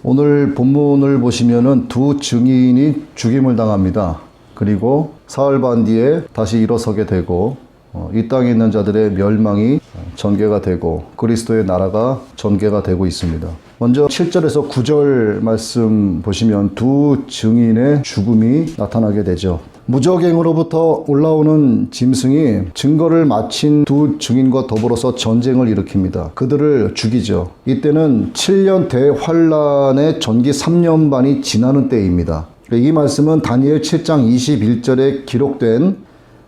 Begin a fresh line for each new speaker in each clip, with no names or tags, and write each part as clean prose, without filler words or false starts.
오늘 본문을 보시면은 두 증인이 죽임을 당합니다. 그리고 사흘 반 뒤에 다시 일어서게 되고 이 땅에 있는 자들의 멸망이 전개가 되고 그리스도의 나라가 전개가 되고 있습니다. 먼저 7절에서 9절 말씀 보시면 두 증인의 죽음이 나타나게 되죠. 무적행으로부터 올라오는 짐승이 증거를 마친 두 증인과 더불어서 전쟁을 일으킵니다. 그들을 죽이죠. 이때는 7년 대환란의 전기 3년 반이 지나는 때입니다. 이 말씀은 다니엘 7장 21절에 기록된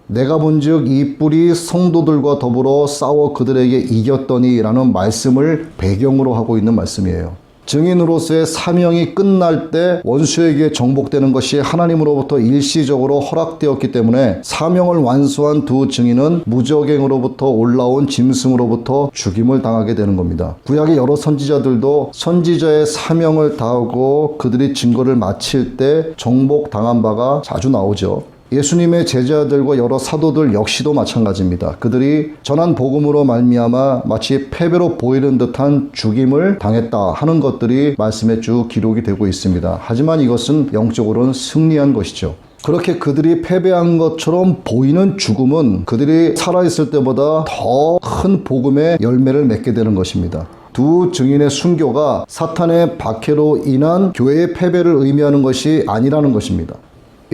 내가 본즉 이 뿔이 성도들과 더불어 싸워 그들에게 이겼더니 라는 말씀을 배경으로 하고 있는 말씀이에요. 증인으로서의 사명이 끝날 때 원수에게 정복되는 것이 하나님으로부터 일시적으로 허락되었기 때문에 사명을 완수한 두 증인은 무적행으로부터 올라온 짐승으로부터 죽임을 당하게 되는 겁니다. 구약의 여러 선지자들도 선지자의 사명을 다하고 그들이 증거를 마칠 때 정복당한 바가 자주 나오죠. 예수님의 제자들과 여러 사도들 역시도 마찬가지입니다. 그들이 전한 복음으로 말미암아 마치 패배로 보이는 듯한 죽임을 당했다 하는 것들이 말씀에 쭉 기록이 되고 있습니다. 하지만 이것은 영적으로는 승리한 것이죠. 그렇게 그들이 패배한 것처럼 보이는 죽음은 그들이 살아있을 때보다 더 큰 복음의 열매를 맺게 되는 것입니다. 두 증인의 순교가 사탄의 박해로 인한 교회의 패배를 의미하는 것이 아니라는 것입니다.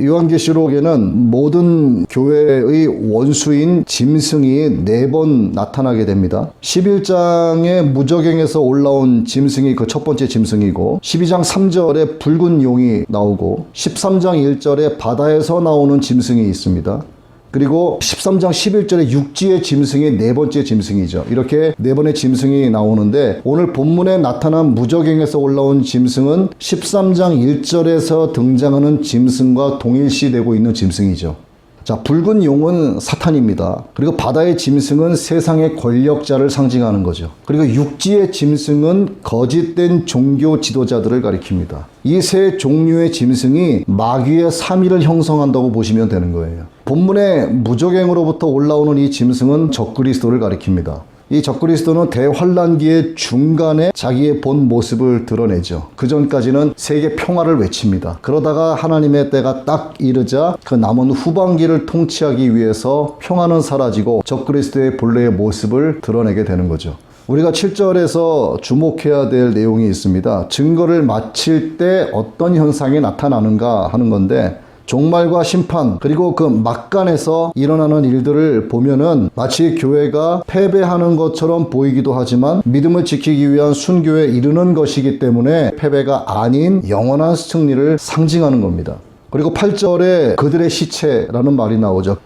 요한계시록에는 모든 교회의 원수인 짐승이 4번 나타나게 됩니다. 11장에 무적행에서 올라온 짐승이 그 첫 번째 짐승이고 12장 3절에 붉은 용이 나오고 13장 1절에 바다에서 나오는 짐승이 있습니다. 그리고 13장 11절에 육지의 짐승이 4번째 짐승이죠. 이렇게 4번의 짐승이 나오는데 오늘 본문에 나타난 무적행에서 올라온 짐승은 13장 1절에서 등장하는 짐승과 동일시되고 있는 짐승이죠. 자, 붉은 용은 사탄입니다. 그리고 바다의 짐승은 세상의 권력자를 상징하는 거죠. 그리고 육지의 짐승은 거짓된 종교 지도자들을 가리킵니다. 이 세 종류의 짐승이 마귀의 3위를 형성한다고 보시면 되는 거예요. 본문의 무적행으로부터 올라오는 이 짐승은 적그리스도를 가리킵니다. 이 적그리스도는 대환란기의 중간에 자기의 본 모습을 드러내죠. 그 전까지는 세계 평화를 외칩니다. 그러다가 하나님의 때가 딱 이르자 그 남은 후반기를 통치하기 위해서 평화는 사라지고 적그리스도의 본래의 모습을 드러내게 되는 거죠. 우리가 7절에서 주목해야 될 내용이 있습니다. 증거를 마칠 때 어떤 현상이 나타나는가 하는 건데 종말과 심판 그리고 그 막간에서 일어나는 일들을 보면은 마치 교회가 패배하는 것처럼 보이기도 하지만 믿음을 지키기 위한 순교에 이르는 것이기 때문에 패배가 아닌 영원한 승리를 상징하는 겁니다. 그리고 8절에 그들의 시체라는 말이 나오죠.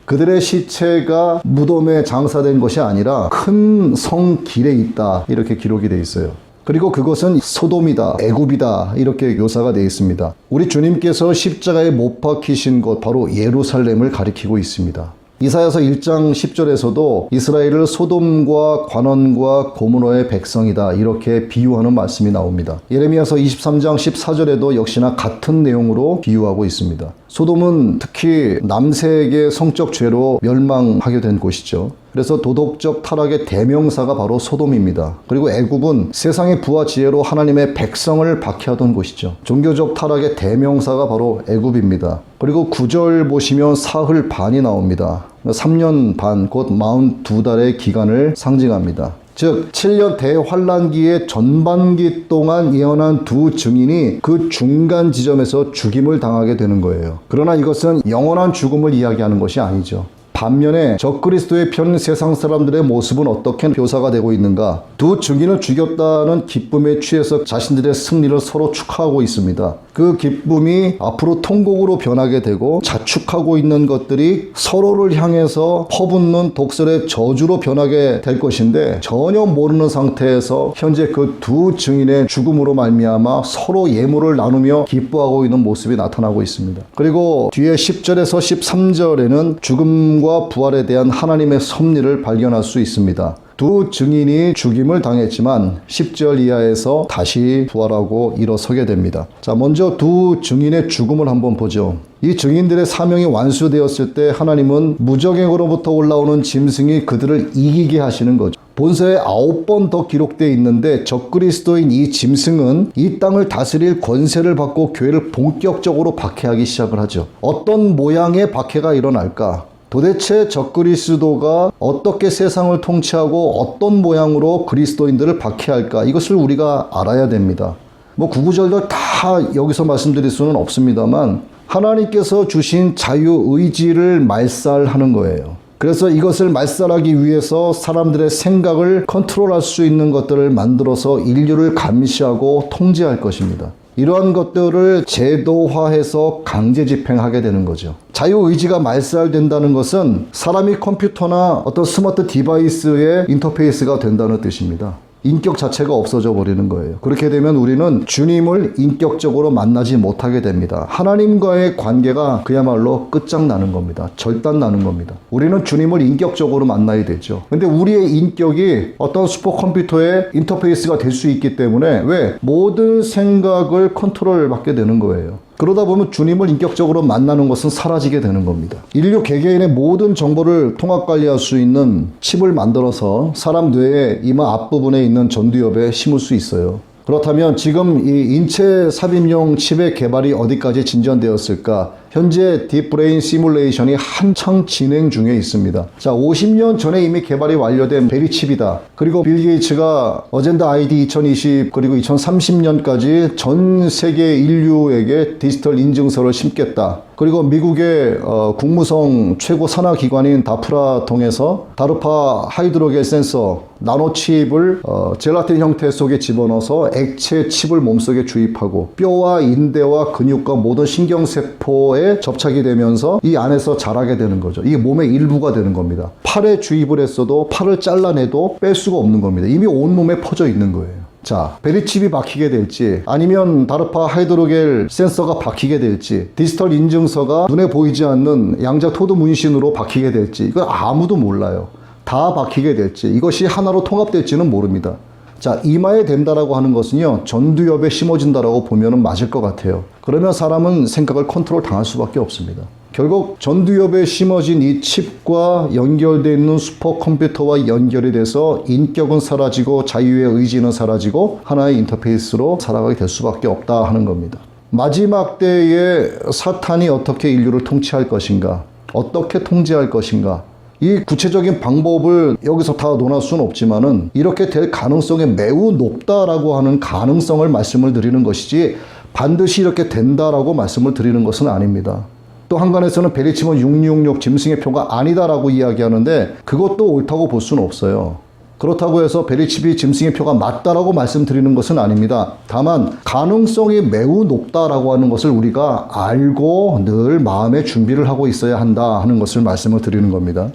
그들의 시체가 무덤에 장사된 것이 아니라 큰 성 길에 있다 이렇게 기록이 되어 있어요. 그리고 그것은 소돔이다, 애굽이다 이렇게 묘사가 되어 있습니다. 우리 주님께서 십자가에 못 박히신 곳 바로 예루살렘을 가리키고 있습니다. 이사야서 1장 10절에서도 이스라엘을 소돔과 관원과 고모노의 백성이다 이렇게 비유하는 말씀이 나옵니다. 예레미야서 23장 14절에도 역시나 같은 내용으로 비유하고 있습니다. 소돔은 특히 남색의 성적 죄로 멸망하게 된 곳이죠. 그래서 도덕적 타락의 대명사가 바로 소돔입니다. 그리고 애굽은 세상의 부와 지혜로 하나님의 백성을 박해하던 곳이죠. 종교적 타락의 대명사가 바로 애굽입니다. 그리고 9절 보시면 사흘 반이 나옵니다. 3년 반, 곧 42달의 기간을 상징합니다. 즉 7년 대환란기의 전반기 동안 예언한 두 증인이 그 중간 지점에서 죽임을 당하게 되는 거예요. 그러나 이것은 영원한 죽음을 이야기하는 것이 아니죠. 반면에 적그리스도의 편 세상 사람들의 모습은 어떻게 묘사가 되고 있는가? 두 증인을 죽였다는 기쁨에 취해서 자신들의 승리를 서로 축하하고 있습니다. 그 기쁨이 앞으로 통곡으로 변하게 되고 자축하고 있는 것들이 서로를 향해서 퍼붓는 독설의 저주로 변하게 될 것인데 전혀 모르는 상태에서 현재 그 두 증인의 죽음으로 말미암아 서로 예물을 나누며 기뻐하고 있는 모습이 나타나고 있습니다. 그리고 뒤에 10절에서 13절에는 죽음과 부활에 대한 하나님의 섭리를 발견할 수 있습니다. 두 증인이 죽임을 당했지만 10절 이하에서 다시 부활하고 일어서게 됩니다. 자, 먼저 두 증인의 죽음을 한번 보죠. 이 증인들의 사명이 완수되었을 때 하나님은 무적행으로부터 올라오는 짐승이 그들을 이기게 하시는 거죠. 본서에 9번 더 기록되어 있는데 적그리스도인 이 짐승은 이 땅을 다스릴 권세를 받고 교회를 본격적으로 박해하기 시작을 하죠. 어떤 모양의 박해가 일어날까? 도대체 적그리스도가 어떻게 세상을 통치하고 어떤 모양으로 그리스도인들을 박해할까? 이것을 우리가 알아야 됩니다. 구구절절 다 여기서 말씀드릴 수는 없습니다만 하나님께서 주신 자유의지를 말살하는 거예요. 그래서 이것을 말살하기 위해서 사람들의 생각을 컨트롤할 수 있는 것들을 만들어서 인류를 감시하고 통제할 것입니다. 이러한 것들을 제도화해서 강제 집행하게 되는 거죠. 자유의지가 말살된다는 것은 사람이 컴퓨터나 어떤 스마트 디바이스의 인터페이스가 된다는 뜻입니다. 인격 자체가 없어져 버리는 거예요. 그렇게 되면 우리는 주님을 인격적으로 만나지 못하게 됩니다. 하나님과의 관계가 그야말로 끝장나는 겁니다. 절단나는 겁니다. 우리는 주님을 인격적으로 만나야 되죠. 근데 우리의 인격이 어떤 슈퍼컴퓨터의 인터페이스가 될 수 있기 때문에 모든 생각을 컨트롤 받게 되는 거예요. 그러다 보면 주님을 인격적으로 만나는 것은 사라지게 되는 겁니다. 인류 개개인의 모든 정보를 통합 관리할 수 있는 칩을 만들어서 사람 뇌의 이마 앞부분에 있는 전두엽에 심을 수 있어요. 그렇다면 지금 이 인체 삽입용 칩의 개발이 어디까지 진전되었을까? 현재 딥브레인 시뮬레이션이 한창 진행 중에 있습니다. 자, 50년 전에 이미 개발이 완료된 베리칩이다. 그리고 빌 게이츠가 어젠다 ID 2020 그리고 2030년까지 전 세계 인류에게 디지털 인증서를 심겠다. 그리고 미국의 국무성 최고 산하기관인 다프라 통해서 다르파 하이드로겔 센서 나노칩을 젤라틴 형태 속에 집어넣어서 액체 칩을 몸속에 주입하고 뼈와 인대와 근육과 모든 신경세포에 접착이 되면서 이 안에서 자라게 되는 거죠. 이게 몸의 일부가 되는 겁니다. 팔에 주입을 했어도 팔을 잘라내도 뺄 수가 없는 겁니다. 이미 온몸에 퍼져 있는 거예요. 자, 베리칩이 박히게 될지 아니면 다르파 하이드로겔 센서가 박히게 될지 디지털 인증서가 눈에 보이지 않는 양자 토드 문신으로 박히게 될지 이건 아무도 몰라요. 다 박히게 될지 이것이 하나로 통합될지는 모릅니다. 자, 이마에 댄다라고 하는 것은요 전두엽에 심어진다라고 보면 맞을 것 같아요. 그러면 사람은 생각을 컨트롤 당할 수밖에 없습니다. 결국 전두엽에 심어진 이 칩과 연결되어 있는 슈퍼컴퓨터와 연결이 돼서 인격은 사라지고 자유의 의지는 사라지고 하나의 인터페이스로 살아가게 될 수밖에 없다 하는 겁니다. 마지막 때에 사탄이 어떻게 인류를 통치할 것인가? 어떻게 통제할 것인가? 이 구체적인 방법을 여기서 다 논할 수는 없지만은 이렇게 될 가능성이 매우 높다라고 하는 가능성을 말씀을 드리는 것이지 반드시 이렇게 된다라고 말씀을 드리는 것은 아닙니다. 또 한간에서는 베리칩은 666 짐승의 표가 아니다라고 이야기하는데 그것도 옳다고 볼 수는 없어요. 그렇다고 해서 베리칩이 짐승의 표가 맞다라고 말씀드리는 것은 아닙니다. 다만 가능성이 매우 높다라고 하는 것을 우리가 알고 늘 마음의 준비를 하고 있어야 한다 하는 것을 말씀을 드리는 겁니다.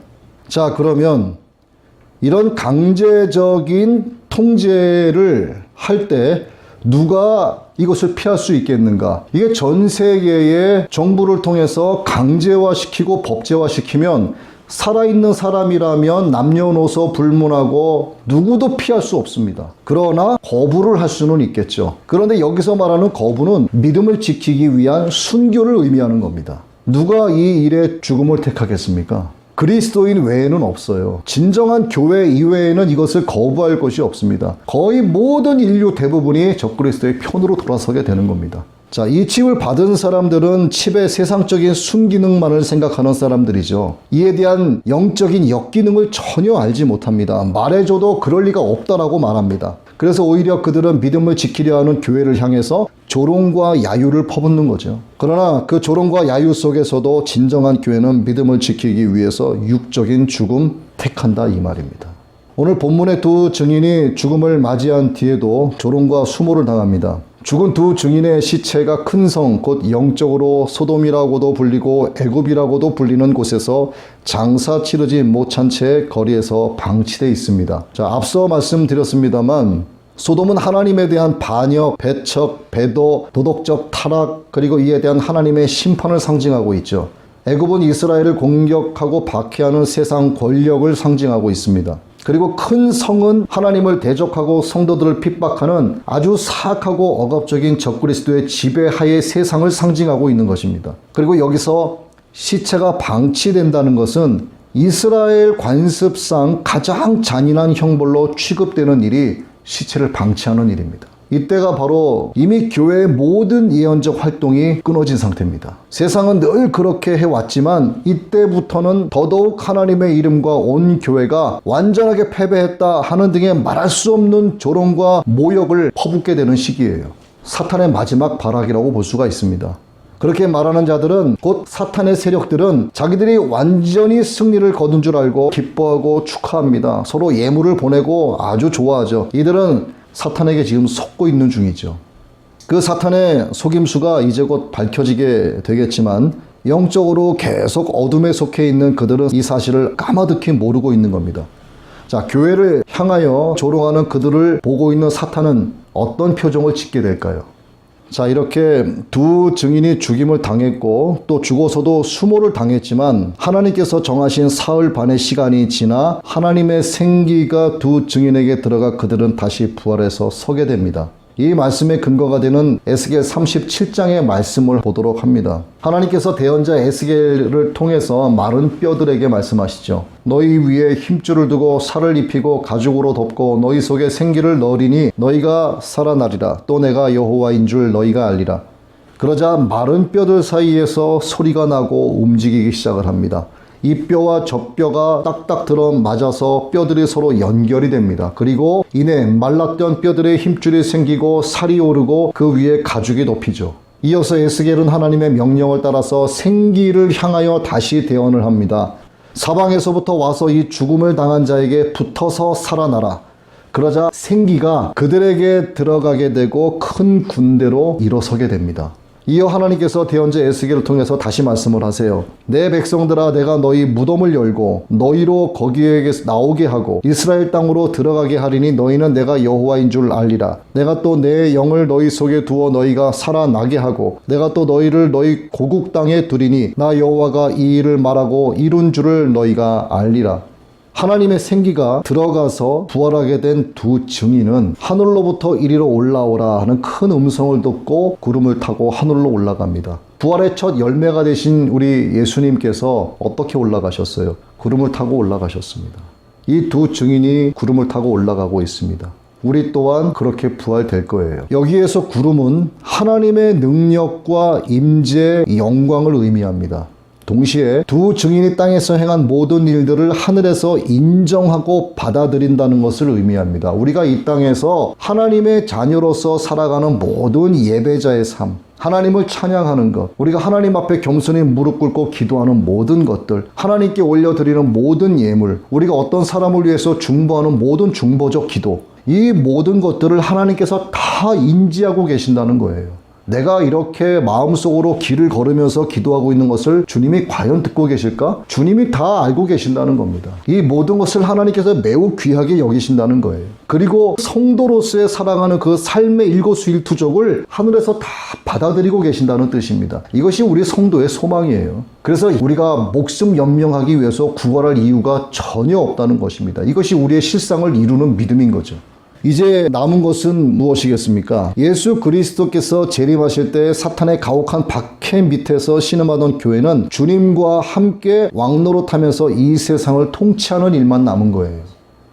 자, 그러면 이런 강제적인 통제를 할 때 누가 이것을 피할 수 있겠는가? 이게 전 세계의 정부를 통해서 강제화시키고 법제화시키면 살아있는 사람이라면 남녀노소 불문하고 누구도 피할 수 없습니다. 그러나 거부를 할 수는 있겠죠. 그런데 여기서 말하는 거부는 믿음을 지키기 위한 순교를 의미하는 겁니다. 누가 이 일에 죽음을 택하겠습니까? 그리스도인 외에는 없어요. 진정한 교회 이외에는 이것을 거부할 것이 없습니다. 거의 모든 인류 대부분이 적그리스도의 편으로 돌아서게 되는 겁니다. 자, 이 칩을 받은 사람들은 칩의 세상적인 순기능만을 생각하는 사람들이죠. 이에 대한 영적인 역기능을 전혀 알지 못합니다. 말해줘도 그럴 리가 없다라고 말합니다. 그래서 오히려 그들은 믿음을 지키려 하는 교회를 향해서 조롱과 야유를 퍼붓는 거죠. 그러나 그 조롱과 야유 속에서도 진정한 교회는 믿음을 지키기 위해서 육적인 죽음 택한다 이 말입니다. 오늘 본문의 두 증인이 죽음을 맞이한 뒤에도 조롱과 수모를 당합니다. 죽은 두 증인의 시체가 큰 성, 곧 영적으로 소돔이라고도 불리고 애굽이라고도 불리는 곳에서 장사 치르지 못한 채 거리에서 방치되어 있습니다. 자, 앞서 말씀드렸습니다만 소돔은 하나님에 대한 반역, 배척, 배도, 도덕적 타락, 그리고 이에 대한 하나님의 심판을 상징하고 있죠. 애굽은 이스라엘을 공격하고 박해하는 세상 권력을 상징하고 있습니다. 그리고 큰 성은 하나님을 대적하고 성도들을 핍박하는 아주 사악하고 억압적인 적그리스도의 지배하에 세상을 상징하고 있는 것입니다. 그리고 여기서 시체가 방치된다는 것은 이스라엘 관습상 가장 잔인한 형벌로 취급되는 일이 시체를 방치하는 일입니다. 이때가 바로 이미 교회의 모든 예언적 활동이 끊어진 상태입니다. 세상은 늘 그렇게 해왔지만 이때부터는 더더욱 하나님의 이름과 온 교회가 완전하게 패배했다 하는 등의 말할 수 없는 조롱과 모욕을 퍼붓게 되는 시기예요. 사탄의 마지막 발악이라고 볼 수가 있습니다. 그렇게 말하는 자들은, 곧 사탄의 세력들은 자기들이 완전히 승리를 거둔 줄 알고 기뻐하고 축하합니다. 서로 예물을 보내고 아주 좋아하죠. 이들은 사탄에게 지금 속고 있는 중이죠. 그 사탄의 속임수가 이제 곧 밝혀지게 되겠지만 영적으로 계속 어둠에 속해 있는 그들은 이 사실을 까마득히 모르고 있는 겁니다. 자, 교회를 향하여 조롱하는 그들을 보고 있는 사탄은 어떤 표정을 짓게 될까요? 자, 이렇게 두 증인이 죽임을 당했고 또 죽어서도 수모를 당했지만 하나님께서 정하신 사흘 반의 시간이 지나 하나님의 생기가 두 증인에게 들어가 그들은 다시 부활해서 서게 됩니다. 이 말씀의 근거가 되는 에스겔 37장의 말씀을 보도록 합니다. 하나님께서 대언자 에스겔을 통해서 마른 뼈들에게 말씀하시죠. 너희 위에 힘줄을 두고 살을 입히고 가죽으로 덮고 너희 속에 생기를 넣으리니 너희가 살아나리라. 또 내가 여호와인 줄 너희가 알리라. 그러자 마른 뼈들 사이에서 소리가 나고 움직이기 시작을 합니다. 이 뼈와 저 뼈가 딱딱 들어맞아서 뼈들이 서로 연결이 됩니다. 그리고 이내 말랐던 뼈들의 힘줄이 생기고 살이 오르고 그 위에 가죽이 덮이죠. 이어서 에스겔은 하나님의 명령을 따라서 생기를 향하여 다시 대언을 합니다. 사방에서부터 와서 이 죽음을 당한 자에게 붙어서 살아나라. 그러자 생기가 그들에게 들어가게 되고 큰 군대로 일어서게 됩니다. 이어 하나님께서 대언자 에스겔을 통해서 다시 말씀을 하세요. 내 백성들아, 내가 너희 무덤을 열고 너희로 거기에게 나오게 하고 이스라엘 땅으로 들어가게 하리니 너희는 내가 여호와인 줄 알리라. 내가 또 내 영을 너희 속에 두어 너희가 살아나게 하고 내가 또 너희를 너희 고국 땅에 두리니 나 여호와가 이 일을 말하고 이룬 줄을 너희가 알리라. 하나님의 생기가 들어가서 부활하게 된 두 증인은 하늘로부터 이리로 올라오라 하는 큰 음성을 듣고 구름을 타고 하늘로 올라갑니다. 부활의 첫 열매가 되신 우리 예수님께서 어떻게 올라가셨어요? 구름을 타고 올라가셨습니다. 이 두 증인이 구름을 타고 올라가고 있습니다. 우리 또한 그렇게 부활될 거예요. 여기에서 구름은 하나님의 능력과 임재, 영광을 의미합니다. 동시에 두 증인이 땅에서 행한 모든 일들을 하늘에서 인정하고 받아들인다는 것을 의미합니다. 우리가 이 땅에서 하나님의 자녀로서 살아가는 모든 예배자의 삶, 하나님을 찬양하는 것, 우리가 하나님 앞에 겸손히 무릎 꿇고 기도하는 모든 것들, 하나님께 올려드리는 모든 예물, 우리가 어떤 사람을 위해서 중보하는 모든 중보적 기도, 이 모든 것들을 하나님께서 다 인지하고 계신다는 거예요. 내가 이렇게 마음속으로 길을 걸으면서 기도하고 있는 것을 주님이 과연 듣고 계실까? 주님이 다 알고 계신다는 겁니다. 이 모든 것을 하나님께서 매우 귀하게 여기신다는 거예요. 그리고 성도로서의 살아가는 그 삶의 일거수일투족을 하늘에서 다 받아들이고 계신다는 뜻입니다. 이것이 우리 성도의 소망이에요. 그래서 우리가 목숨 연명하기 위해서 구걸할 이유가 전혀 없다는 것입니다. 이것이 우리의 실상을 이루는 믿음인 거죠. 이제 남은 것은 무엇이겠습니까? 예수 그리스도께서 재림하실 때 사탄의 가혹한 박해 밑에서 신음하던 교회는 주님과 함께 왕노릇하면서 이 세상을 통치하는 일만 남은 거예요.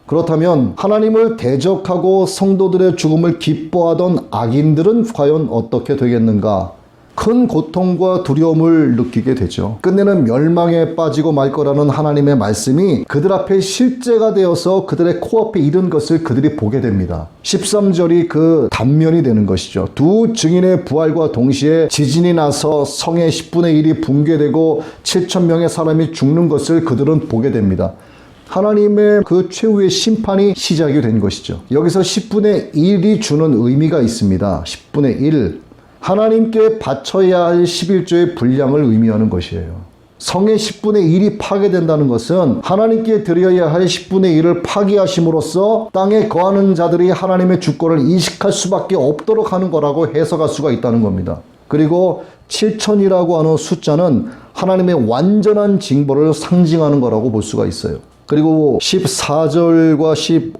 그렇다면 하나님을 대적하고 성도들의 죽음을 기뻐하던 악인들은 과연 어떻게 되겠는가? 큰 고통과 두려움을 느끼게 되죠. 끝내는 멸망에 빠지고 말 거라는 하나님의 말씀이 그들 앞에 실제가 되어서 그들의 코앞에 이른 것을 그들이 보게 됩니다. 13절이 그 단면이 되는 것이죠. 두 증인의 부활과 동시에 지진이 나서 성의 10분의 1이 붕괴되고 7,000명의 사람이 죽는 것을 그들은 보게 됩니다. 하나님의 그 최후의 심판이 시작이 된 것이죠. 여기서 10분의 1이 주는 의미가 있습니다. 10분의 1. 하나님께 바쳐야 할 11조의 분량을 의미하는 것이에요. 성의 10분의 1이 파괴된다는 것은 하나님께 드려야 할 10분의 1을 파괴하심으로써 땅에 거하는 자들이 하나님의 주권을 인식할 수밖에 없도록 하는 거라고 해석할 수가 있다는 겁니다. 그리고 7천이라고 하는 숫자는 하나님의 완전한 징벌을 상징하는 거라고 볼 수가 있어요. 그리고 14절과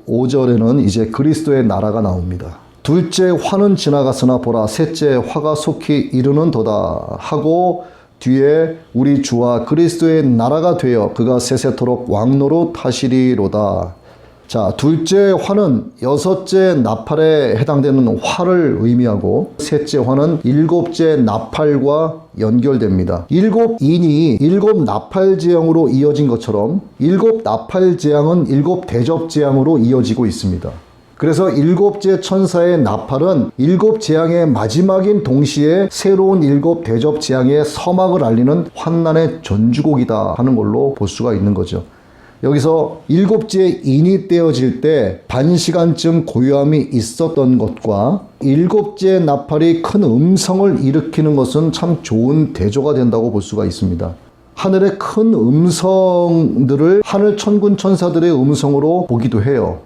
15절에는 이제 그리스도의 나라가 나옵니다. 둘째 화는 지나갔으나 보라 셋째 화가 속히 이르는도다 하고 뒤에 우리 주와 그리스도의 나라가 되어 그가 세세토록 왕노로 타시리로다. 자, 둘째 화는 여섯째 나팔에 해당되는 화를 의미하고 셋째 화는 일곱째 나팔과 연결됩니다. 일곱 인이 일곱 나팔 재앙으로 이어진 것처럼 일곱 나팔 재앙은 일곱 대접 재앙으로 이어지고 있습니다. 그래서 일곱째 천사의 나팔은 일곱 재앙의 마지막인 동시에 새로운 일곱 대접 재앙의 서막을 알리는 환난의 전주곡이다 하는 걸로 볼 수가 있는 거죠. 여기서 일곱째 인이 떼어질 때 반시간쯤 고요함이 있었던 것과 일곱째 나팔이 큰 음성을 일으키는 것은 참 좋은 대조가 된다고 볼 수가 있습니다. 하늘의 큰 음성들을 하늘 천군 천사들의 음성으로 보기도 해요.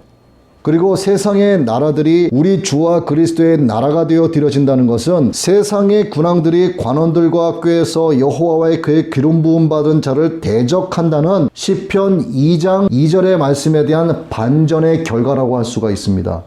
그리고 세상의 나라들이 우리 주와 그리스도의 나라가 되어 드려진다는 것은 세상의 군왕들이 관원들과 꾀에서 여호와와의 그의 기름 부음 받은 자를 대적한다는 시편 2장 2절의 말씀에 대한 반전의 결과라고 할 수가 있습니다.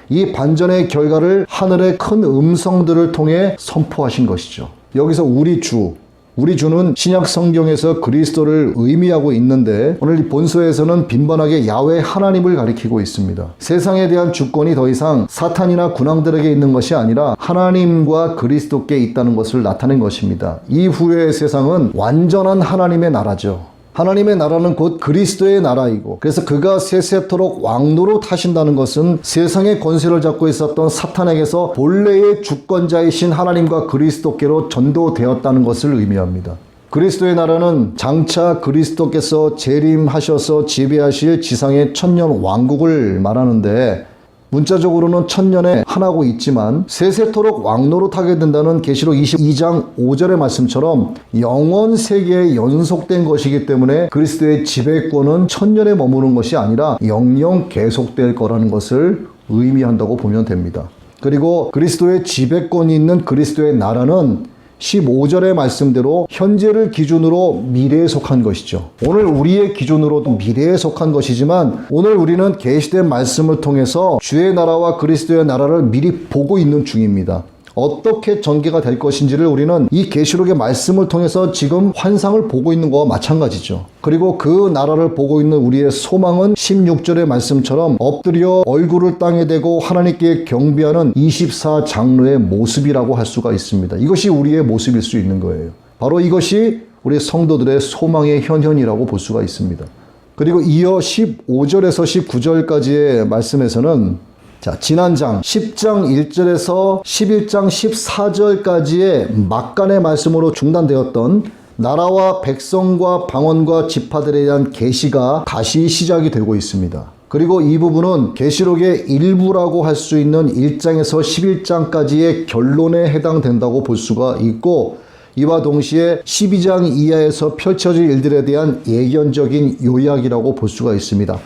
이 반전의 결과를 하늘의 큰 음성들을 통해 선포하신 것이죠. 여기서 우리 주는 신약 성경에서 그리스도를 의미하고 있는데 오늘 이 본서에서는 빈번하게 야훼 하나님을 가리키고 있습니다. 세상에 대한 주권이 더 이상 사탄이나 군왕들에게 있는 것이 아니라 하나님과 그리스도께 있다는 것을 나타낸 것입니다. 이후의 세상은 완전한 하나님의 나라죠. 하나님의 나라는 곧 그리스도의 나라이고 그래서 그가 세세토록 왕노로 타신다는 것은 세상의 권세를 잡고 있었던 사탄에게서 본래의 주권자이신 하나님과 그리스도께로 전도되었다는 것을 의미합니다. 그리스도의 나라는 장차 그리스도께서 재림하셔서 지배하실 지상의 천년 왕국을 말하는데 문자적으로는 천년에 하나고 있지만 세세토록 왕노로 타게 된다는 계시록 22장 5절의 말씀처럼 영원 세계에 연속된 것이기 때문에 그리스도의 지배권은 천년에 머무는 것이 아니라 영영 계속될 거라는 것을 의미한다고 보면 됩니다. 그리고 그리스도의 지배권이 있는 그리스도의 나라는 15절의 말씀대로 현재를 기준으로 미래에 속한 것이죠. 오늘 우리의 기준으로도 미래에 속한 것이지만 오늘 우리는 계시된 말씀을 통해서 주의 나라와 그리스도의 나라를 미리 보고 있는 중입니다. 어떻게 전개가 될 것인지를 우리는 이 계시록의 말씀을 통해서 지금 환상을 보고 있는 것과 마찬가지죠. 그리고 그 나라를 보고 있는 우리의 소망은 16절의 말씀처럼 엎드려 얼굴을 땅에 대고 하나님께 경배하는 24장로의 모습이라고 할 수가 있습니다. 이것이 우리의 모습일 수 있는 거예요. 바로 이것이 우리 성도들의 소망의 현현이라고 볼 수가 있습니다. 그리고 이어 15절에서 19절까지의 말씀에서는 지난 장 10장 1절에서 11장 14절까지의 막간의 말씀으로 중단되었던 나라와 백성과 방언과 지파들에 대한 계시가 다시 시작이 되고 있습니다. 그리고 이 부분은 계시록의 일부라고 할 수 있는 1장에서 11장까지의 결론에 해당된다고 볼 수가 있고 이와 동시에 12장 이하에서 펼쳐질 일들에 대한 예견적인 요약이라고 볼 수가 있습니다.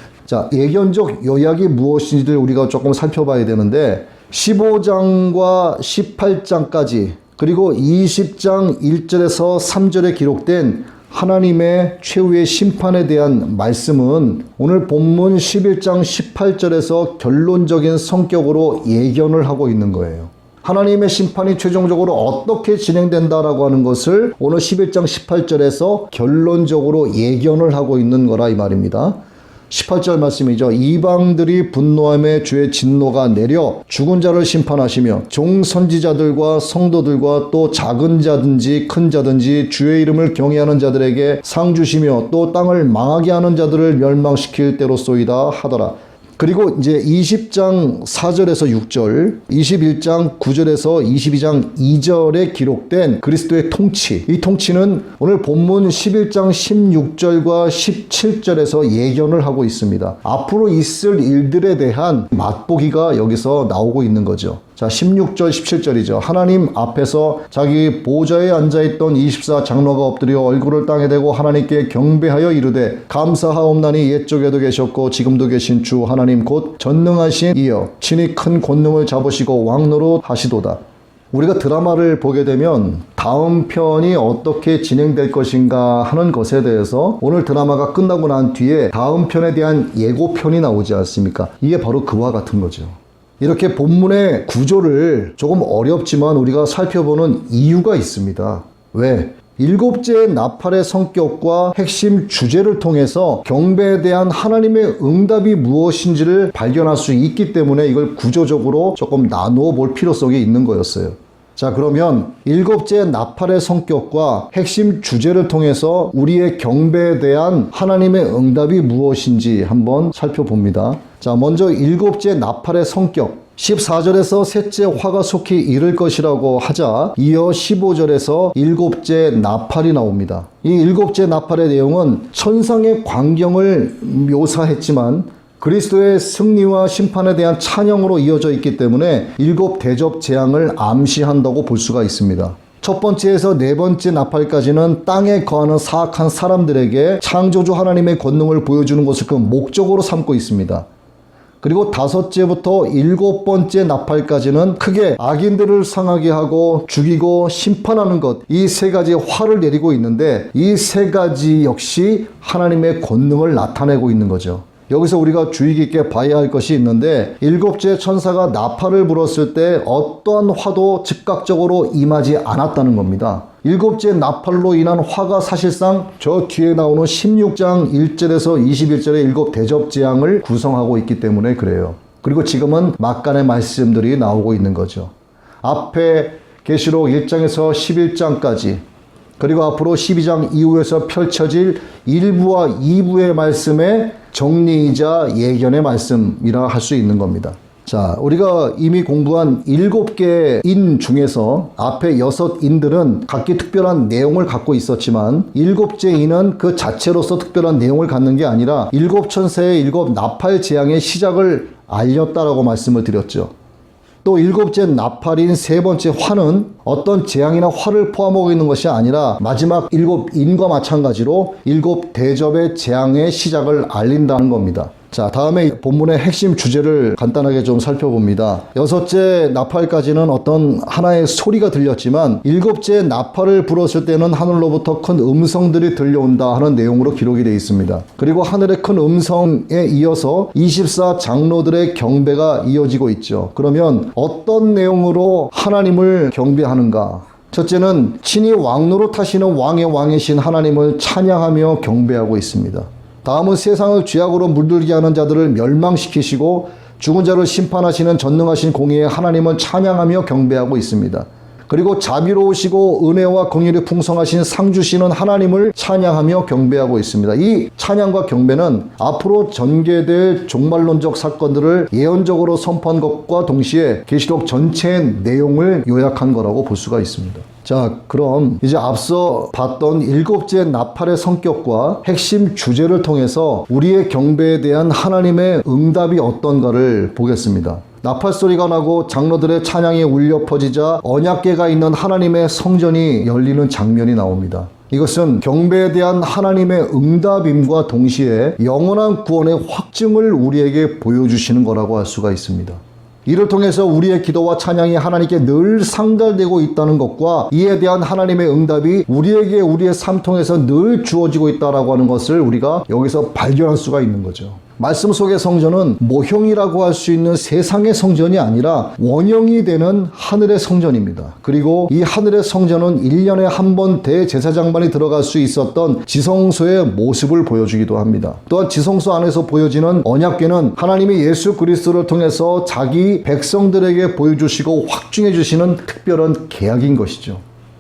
예견적 요약이 무엇인지를 우리가 조금 살펴봐야 되는데 15장과 18장까지 그리고 20장 1절에서 3절에 기록된 하나님의 최후의 심판에 대한 말씀은 오늘 본문 11장 18절에서 결론적인 성격으로 예견을 하고 있는 거예요. 하나님의 심판이 최종적으로 어떻게 진행된다라고 하는 것을 오늘 11장 18절에서 결론적으로 예견을 하고 있는 거라 이 말입니다. 18절 말씀이죠. 이방들이 분노함에 주의 진노가 내려 죽은 자를 심판하시며 종 선지자들과 성도들과 또 작은 자든지 큰 자든지 주의 이름을 경외하는 자들에게 상 주시며 또 땅을 망하게 하는 자들을 멸망시킬 때로소이다 하더라. 그리고 이제 20장 4절에서 6절, 21장 9절에서 22장 2절에 기록된 그리스도의 통치. 이 통치는 오늘 본문 11장 16절과 17절에서 예견을 하고 있습니다. 앞으로 있을 일들에 대한 맛보기가 여기서 나오고 있는 거죠. 16절, 17절이죠. 하나님 앞에서 자기 보좌에 앉아있던 24장로가 엎드려 얼굴을 땅에 대고 하나님께 경배하여 이르되 감사하옵나니 옛적에도 계셨고 지금도 계신 주 하나님 곧 전능하신 이여 친히 큰 권능을 잡으시고 왕노로 하시도다. 우리가 드라마를 보게 되면 다음 편이 어떻게 진행될 것인가 하는 것에 대해서 오늘 드라마가 끝나고 난 뒤에 다음 편에 대한 예고편이 나오지 않습니까? 이게 바로 그와 같은 거죠. 이렇게 본문의 구조를 조금 어렵지만 우리가 살펴보는 이유가 있습니다. 왜? 일곱째 나팔의 성격과 핵심 주제를 통해서 경배에 대한 하나님의 응답이 무엇인지를 발견할 수 있기 때문에 이걸 구조적으로 조금 나누어 볼 필요성이 있는 거였어요. 자, 그러면 일곱째 나팔의 성격과 핵심 주제를 통해서 우리의 경배에 대한 하나님의 응답이 무엇인지 한번 살펴봅니다. 자, 먼저 일곱째 나팔의 성격. 14절에서 셋째 화가 속히 이를 것이라고 하자 이어 15절에서 일곱째 나팔이 나옵니다. 이 일곱째 나팔의 내용은 천상의 광경을 묘사했지만 그리스도의 승리와 심판에 대한 찬양으로 이어져 있기 때문에 일곱 대접 재앙을 암시한다고 볼 수가 있습니다. 첫 번째에서 네 번째 나팔까지는 땅에 거하는 사악한 사람들에게 창조주 하나님의 권능을 보여주는 것을 그 목적으로 삼고 있습니다. 그리고 다섯째부터 일곱 번째 나팔까지는 크게 악인들을 상하게 하고 죽이고 심판하는 것, 이 세 가지 화를 내리고 있는데 이 세 가지 역시 하나님의 권능을 나타내고 있는 거죠. 여기서 우리가 주의 깊게 봐야 할 것이 있는데 일곱째 천사가 나팔을 불었을 때 어떠한 화도 즉각적으로 임하지 않았다는 겁니다. 일곱째 나팔로 인한 화가 사실상 저 뒤에 나오는 16장 1절에서 21절의 일곱 대접 재앙을 구성하고 있기 때문에 그래요. 그리고 지금은 막간의 말씀들이 나오고 있는 거죠. 앞에 계시록 1장에서 11장까지 그리고 앞으로 12장 이후에서 펼쳐질 1부와 2부의 말씀의 정리이자 예견의 말씀이라 할 수 있는 겁니다. 자, 우리가 이미 공부한 7개의 인 중에서 앞에 6인들은 각기 특별한 내용을 갖고 있었지만 일곱째 인은 그 자체로서 특별한 내용을 갖는 게 아니라 일곱 천사의 일곱 나팔 재앙의 시작을 알렸다라고 말씀을 드렸죠. 또 일곱째 나팔인 세 번째 화는 어떤 재앙이나 화를 포함하고 있는 것이 아니라 마지막 일곱 인과 마찬가지로 일곱 대접의 재앙의 시작을 알린다는 겁니다. 자, 다음에 본문의 핵심 주제를 간단하게 좀 살펴봅니다. 여섯째 나팔까지는 어떤 하나의 소리가 들렸지만 일곱째 나팔을 불었을 때는 하늘로부터 큰 음성들이 들려온다 하는 내용으로 기록이 되어 있습니다. 그리고 하늘의 큰 음성에 이어서 24 장로들의 경배가 이어지고 있죠. 그러면 어떤 내용으로 하나님을 경배하는가? 첫째는 친히 왕노로 타시는 왕의 왕이신 하나님을 찬양하며 경배하고 있습니다. 다음은 세상을 죄악으로 물들게 하는 자들을 멸망시키시고 죽은 자를 심판하시는 전능하신 공의의 하나님을 찬양하며 경배하고 있습니다. 그리고 자비로우시고 은혜와 긍휼이 풍성하신 상 주시는 하나님을 찬양하며 경배하고 있습니다. 이 찬양과 경배는 앞으로 전개될 종말론적 사건들을 예언적으로 선포한 것과 동시에 계시록 전체의 내용을 요약한 거라고 볼 수가 있습니다. 자, 그럼 이제 앞서 봤던 일곱째 나팔의 성격과 핵심 주제를 통해서 우리의 경배에 대한 하나님의 응답이 어떤가를 보겠습니다. 나팔 소리가 나고 장로들의 찬양이 울려 퍼지자 언약궤가 있는 하나님의 성전이 열리는 장면이 나옵니다. 이것은 경배에 대한 하나님의 응답임과 동시에 영원한 구원의 확증을 우리에게 보여주시는 거라고 할 수가 있습니다. 이를 통해서 우리의 기도와 찬양이 하나님께 늘 상달되고 있다는 것과 이에 대한 하나님의 응답이 우리에게 우리의 삶 통해서 늘 주어지고 있다라고 하는 것을 우리가 여기서 발견할 수가 있는 거죠. 말씀 속의 성전은 모형이라고 할 수 있는 세상의 성전이 아니라 원형이 되는 하늘의 성전입니다. 그리고 이 하늘의 성전은 1년에 한 번 대제사장만이 들어갈 수 있었던 지성소의 모습을 보여주기도 합니다. 또한 지성소 안에서 보여지는 언약궤는 하나님이 예수 그리스도를 통해서 자기 백성들에게 보여주시고 확증해 주시는 특별한 계약인 것이죠.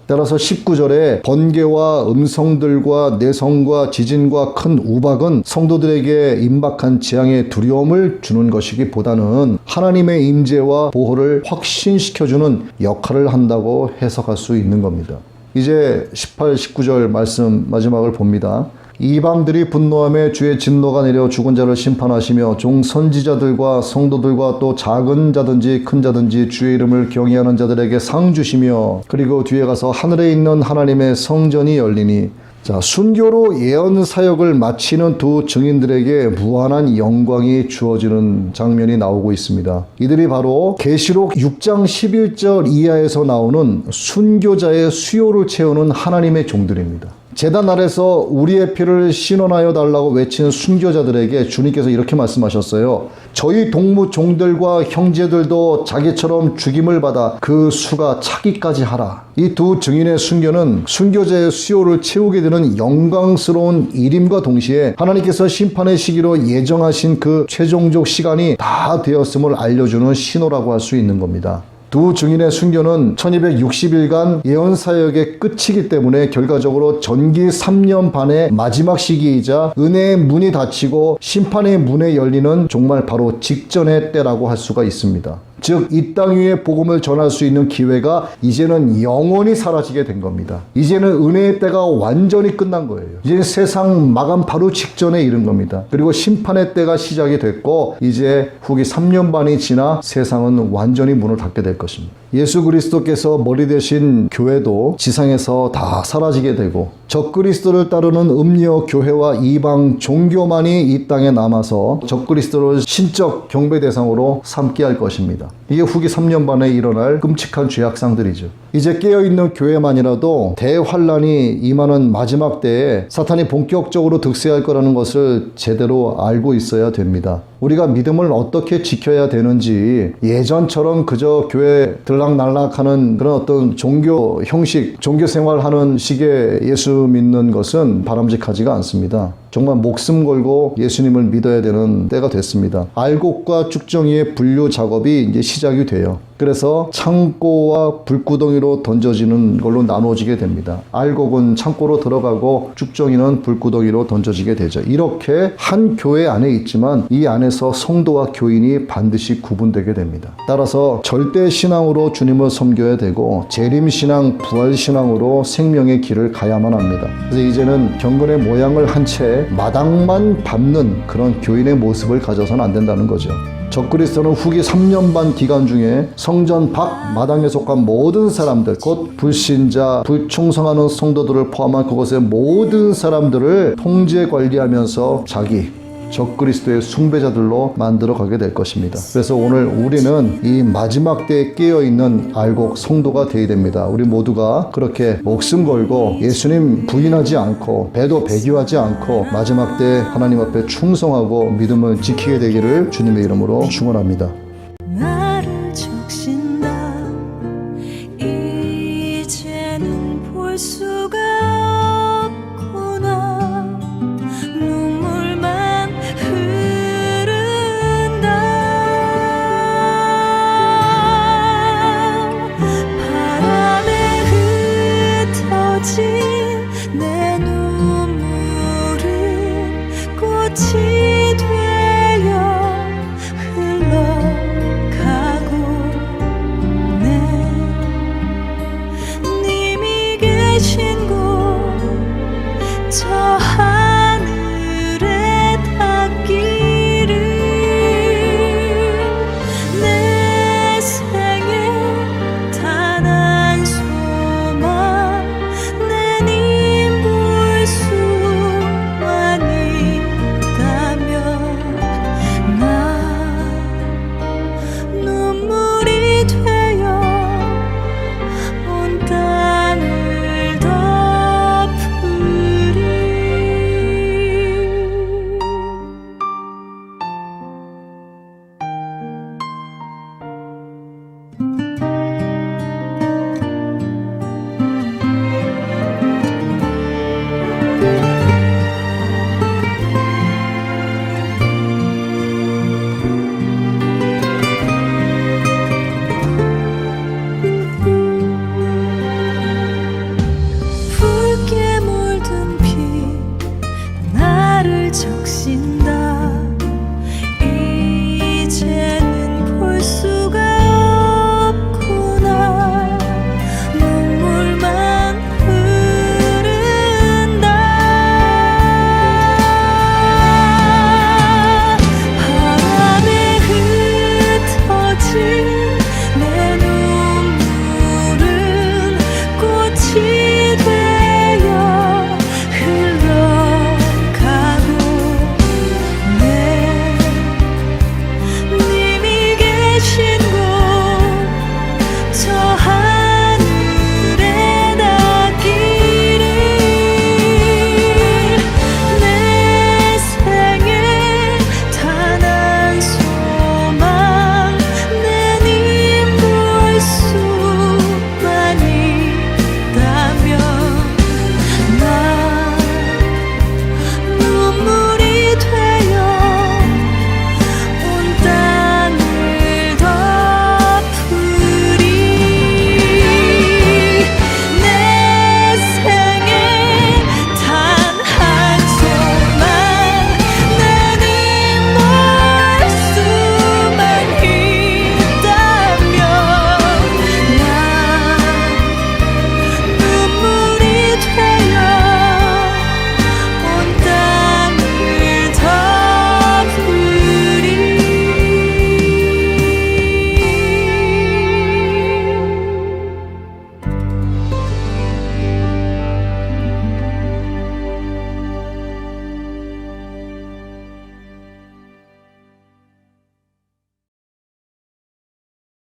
따라서 19절에 번개와 음성들과 내성과 지진과 큰 우박은 성도들에게 임박한 재앙의 두려움을 주는 것이기보다는 하나님의 임재와 보호를 확신시켜주는 역할을 한다고 해석할 수 있는 겁니다. 이제 18, 19절 말씀 마지막을 봅니다. 이방들이 분노하며 주의 진노가 내려 죽은 자를 심판하시며 종 선지자들과 성도들과 또 작은 자든지 큰 자든지 주의 이름을 경외하는 자들에게 상 주시며 그리고 뒤에 가서 하늘에 있는 하나님의 성전이 열리니 자, 순교로 예언 사역을 마치는 두 증인들에게 무한한 영광이 주어지는 장면이 나오고 있습니다. 이들이 바로 계시록 6장 11절 이하에서 나오는 순교자의 수요를 채우는 하나님의 종들입니다. 제단 아래서 우리의 피를 신원하여 달라고 외치는 순교자들에게 주님께서 이렇게 말씀하셨어요. 저희 동무 종들과 형제들도 자기처럼 죽임을 받아 그 수가 차기까지 하라. 이 두 증인의 순교는 순교자의 수요를 채우게 되는 영광스러운 일임과 동시에 하나님께서 심판의 시기로 예정하신 그 최종적 시간이 다 되었음을 알려주는 신호라고 할 수 있는 겁니다. 두 증인의 순교는 1260일간 예언사역의 끝이기 때문에 결과적으로 전기 3년 반의 마지막 시기이자 은혜의 문이 닫히고 심판의 문이 열리는 정말 바로 직전의 때라고 할 수가 있습니다. 즉 이 땅 위에 복음을 전할 수 있는 기회가 이제는 영원히 사라지게 된 겁니다. 이제는 은혜의 때가 완전히 끝난 거예요. 이제 세상 마감 바로 직전에 이른 겁니다. 그리고 심판의 때가 시작이 됐고 이제 후기 3년 반이 지나 세상은 완전히 문을 닫게 될 것입니다. 예수 그리스도께서 머리 되신 교회도 지상에서 다 사라지게 되고 적그리스도를 따르는 음료 교회와 이방 종교만이 이 땅에 남아서 적그리스도를 신적 경배 대상으로 삼게 할 것입니다. 이게 후기 3년 반에 일어날 끔찍한 죄악상들이죠. 이제 깨어있는 교회만이라도 대환란이 임하는 마지막 때에 사탄이 본격적으로 득세할 거라는 것을 제대로 알고 있어야 됩니다. 우리가 믿음을 어떻게 지켜야 되는지 예전처럼 그저 교회 들락날락하는 그런 어떤 종교 형식, 종교 생활하는 식의 예수 믿는 것은 바람직하지가 않습니다. 정말 목숨 걸고 예수님을 믿어야 되는 때가 됐습니다. 알곡과 쭉정이의 분류 작업이 이제 시작이 돼요. 그래서 창고와 불구덩이로 던져지는 걸로 나누어지게 됩니다. 알곡은 창고로 들어가고 쭉정이는 불구덩이로 던져지게 되죠. 이렇게 한 교회 안에 있지만 이 안에서 성도와 교인이 반드시 구분되게 됩니다. 따라서 절대 신앙으로 주님을 섬겨야 되고 재림신앙, 부활신앙으로 생명의 길을 가야만 합니다. 그래서 이제는 경건의 모양을 한 채 마당만 밟는 그런 교인의 모습을 가져서는 안 된다는 거죠. 적그리스도는 후기 3년 반 기간 중에 성전 밖 마당에 속한 모든 사람들, 곧 불신자, 불충성하는 성도들을 포함한 그곳의 모든 사람들을 통제 관리하면서 자기 적그리스도의 숭배자들로 만들어 가게 될 것입니다. 그래서 오늘 우리는 이 마지막 때에 깨어있는 알곡 성도가 되어야 됩니다. 우리 모두가 그렇게 목숨 걸고 예수님 부인하지 않고 배도 배교하지 않고 마지막 때 하나님 앞에 충성하고 믿음을 지키게 되기를 주님의 이름으로 축원합니다.